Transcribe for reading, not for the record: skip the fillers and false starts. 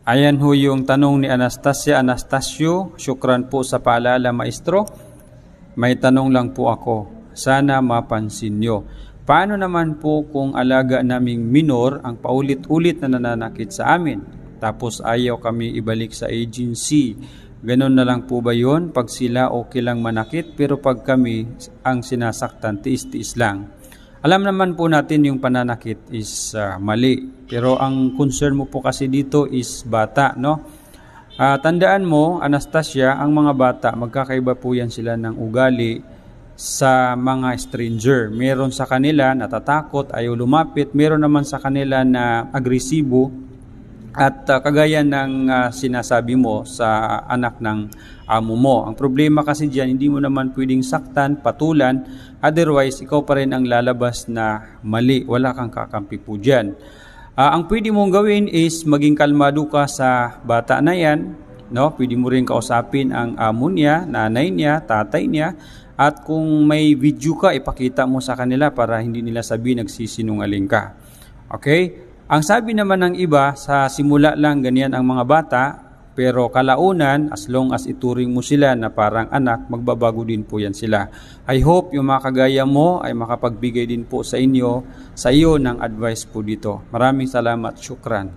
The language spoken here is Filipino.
Ayan ho yung tanong ni Anastasia. Anastasio, syukran po sa paalala, maestro. May tanong lang po ako. Sana mapansin nyo. Paano naman po kung alaga naming minor ang paulit-ulit na nananakit sa amin? Tapos ayaw kami ibalik sa agency. Ganon na lang po ba yun? Pag sila okay lang manakit, pero pag kami ang sinasaktan, tiis-tiis lang. Alam naman po natin yung pananakit is mali. Pero ang concern mo po kasi dito is bata, no? Tandaan mo, Anastasia, ang mga bata, magkakaiba po yan sila ng ugali sa mga stranger. Meron sa kanila natatakot, ayaw lumapit. Meron naman sa kanila na agresibo. At kagaya ng sinasabi mo sa anak ng amo mo. Ang problema kasi dyan, hindi mo naman pwedeng saktan, patulan. Otherwise, ikaw pa rin ang lalabas na mali. Wala kang kakampi po dyan. Ang pwede mong gawin is maging kalmado ka sa bata na yan. No? Pwede mo rin kausapin ang amo niya, nanay niya, tatay niya. At kung may video ka, ipakita mo sa kanila para hindi nila sabihin nagsisinungaling ka. Okay? Ang sabi naman ng iba, sa simula lang ganyan ang mga bata, pero kalaunan, as long as ituring mo sila na parang anak, magbabago din po yan sila. I hope yung mga kagaya mo ay makapagbigay din po sa iyo ng advice po dito. Maraming salamat, syukran.